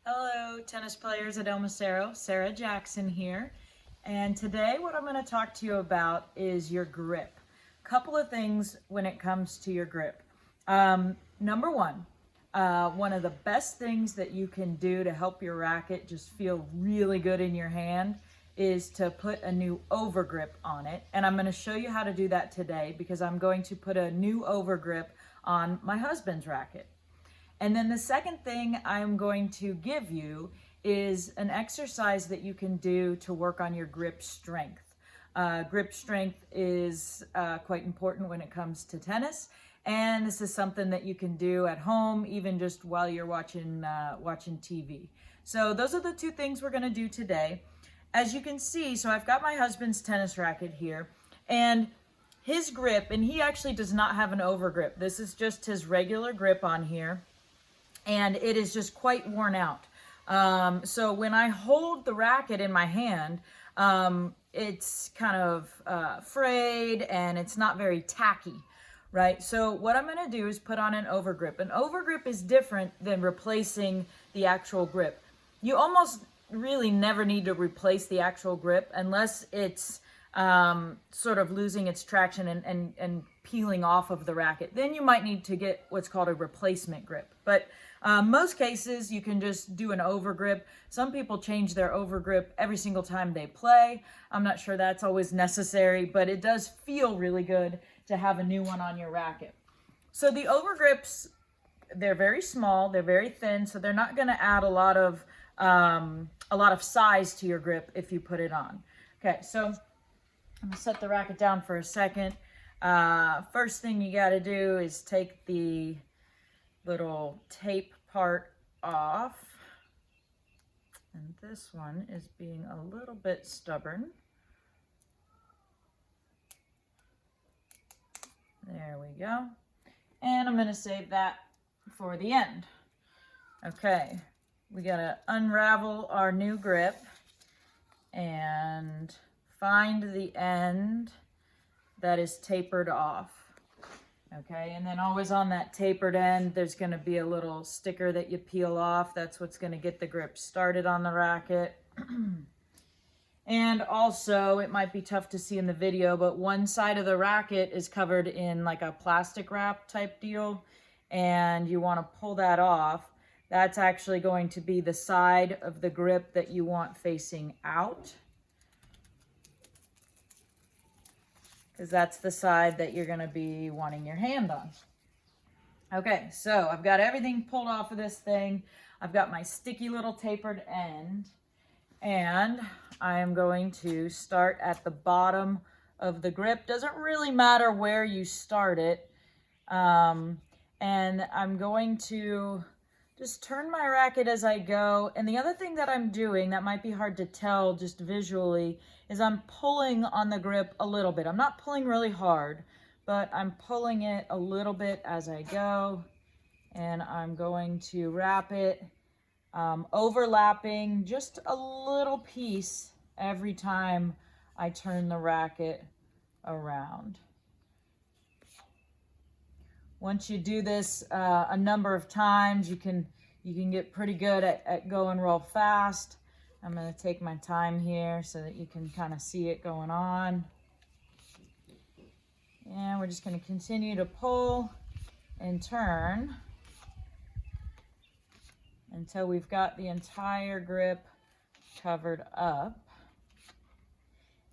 Hello, tennis players at El Macero. Sara Jackson here. And today what I'm going to talk to you about is your grip. Couple of things when it comes to your grip. Number one of the best things that you can do to help your racket just feel really good in your hand is to put a new overgrip on it. And I'm going to show you how to do that today because I'm going to put a new overgrip on my husband's racket. And then the second thing I'm going to give you is an exercise that you can do to work on your grip strength. Grip strength is quite important when it comes to tennis. And this is something that you can do at home, even just while you're watching TV. So those are the two things we're going to do today. As you can see, so I've got my husband's tennis racket here. And his grip, and he actually does not have an overgrip. This is just his regular grip on here. And it is just quite worn out. So when I hold the racket in my hand, it's kind of frayed and it's not very tacky, right? So what I'm gonna do is put on an overgrip. An overgrip is different than replacing the actual grip. You almost really never need to replace the actual grip unless it's sort of losing its traction and peeling off of the racket. Then you might need to get what's called a replacement grip. But most cases, you can just do an overgrip. Some people change their overgrip every single time they play. I'm not sure that's always necessary, but it does feel really good to have a new one on your racket. So the overgrips, they're very small, they're very thin, so they're not going to add a lot of size to your grip if you put it on. Okay, so I'm going to set the racket down for a second. First thing you got to do is take the little tape part off. And this one is being a little bit stubborn. There we go. And I'm going to save that for the end. Okay, we got to unravel our new grip and find the end that is tapered off. Okay, and then always on that tapered end, there's going to be a little sticker that you peel off. That's what's going to get the grip started on the racket. And also, it might be tough to see in the video, but one side of the racket is covered in like a plastic wrap type deal, and you want to pull that off. That's actually going to be the side of the grip that you want facing out, because that's the side that you're going to be wanting your hand on. Okay, so I've got everything pulled off of this thing. I've got my sticky little tapered end, and I am going to start at the bottom of the grip. Doesn't really matter where you start it. And I'm going to just turn my racket as I go. And the other thing that I'm doing that might be hard to tell just visually is I'm pulling on the grip a little bit. I'm not pulling really hard, but I'm pulling it a little bit as I go. And I'm going to wrap it, overlapping just a little piece every time I turn the racket around. Once you do this a number of times, you can get pretty good at going real fast. I'm going to take my time here so that you can kind of see it going on. And we're just going to continue to pull and turn until we've got the entire grip covered up.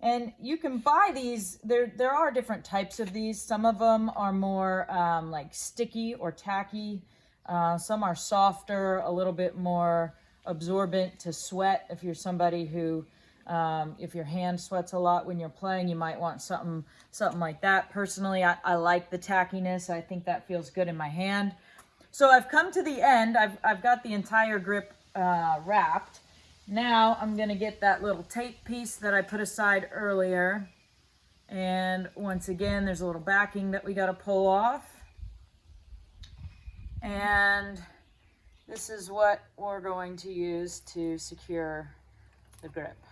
And you can buy these, there are different types of these. Some of them are more like sticky or tacky. Some are softer, a little bit more absorbent to sweat. If you're somebody who, if your hand sweats a lot when you're playing, you might want something like that. Personally, I like the tackiness. I think that feels good in my hand. So I've come to the end. I've got the entire grip wrapped. Now I'm going to get that little tape piece that I put aside earlier. And once again, there's a little backing that we got to pull off. And this is what we're going to use to secure the grip.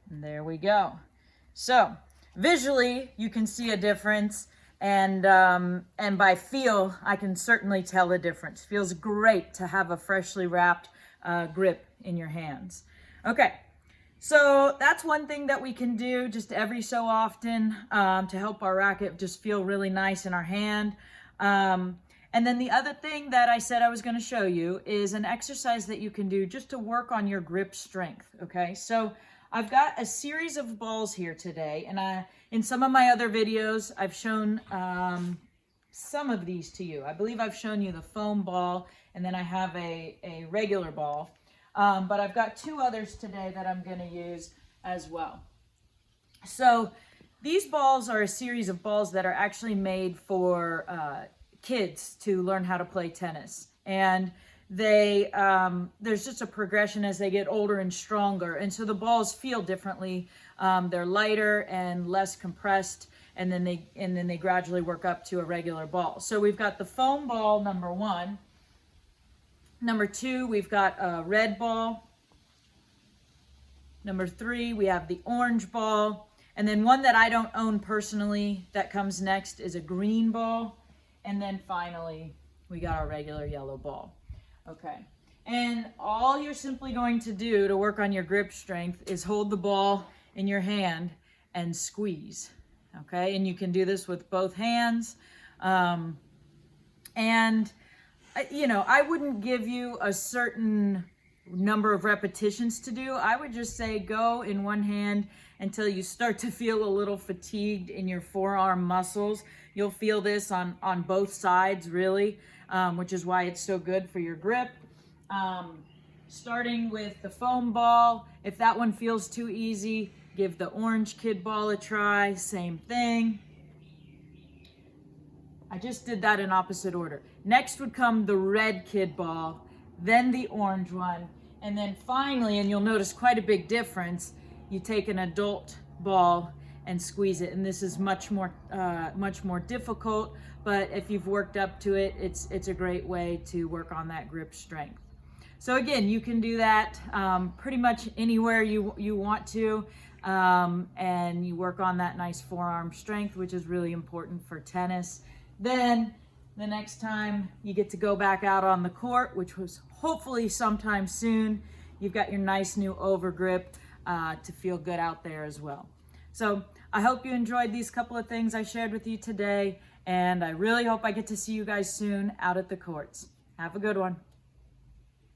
And there we go. So visually, you can see a difference. And by feel, I can certainly tell the difference. Feels great to have a freshly wrapped grip in your hands. Okay, so that's one thing that we can do just every so often to help our racket just feel really nice in our hand. And then the other thing that I said I was going to show you is an exercise that you can do just to work on your grip strength. Okay, so I've got a series of balls here today, and in some of my other videos, I've shown some of these to you. I believe I've shown you the foam ball, and then I have a regular ball. But I've got two others today that I'm going to use as well. So these balls are a series of balls that are actually made for kids to learn how to play tennis. And there's just a progression as they get older and stronger. And so the balls feel differently. They're lighter and less compressed. And then they gradually work up to a regular ball. So we've got the foam ball, number one. Number two, we've got a red ball. Number three, we have the orange ball. And then one that I don't own personally that comes next is a green ball. And then finally, we got our regular yellow ball. Okay. And all you're simply going to do to work on your grip strength is hold the ball in your hand and squeeze. Okay. And you can do this with both hands. You know, I wouldn't give you a certain number of repetitions to do. I would just say go in one hand until you start to feel a little fatigued in your forearm muscles. You'll feel this on both sides, really, which is why it's so good for your grip. Starting with the foam ball, if that one feels too easy, give the orange kid ball a try, same thing. I just did that in opposite order. Next would come the red kid ball, then the orange one, and then finally, and you'll notice quite a big difference, you take an adult ball and squeeze it. And this is much more difficult, but if you've worked up to it, it's a great way to work on that grip strength. So again, you can do that pretty much anywhere you want to, and you work on that nice forearm strength, which is really important for tennis. Then the next time you get to go back out on the court, which was hopefully sometime soon, you've got your nice new overgrip to feel good out there as well. So I hope you enjoyed these couple of things I shared with you today, and I really hope I get to see you guys soon out at the courts. Have a good one.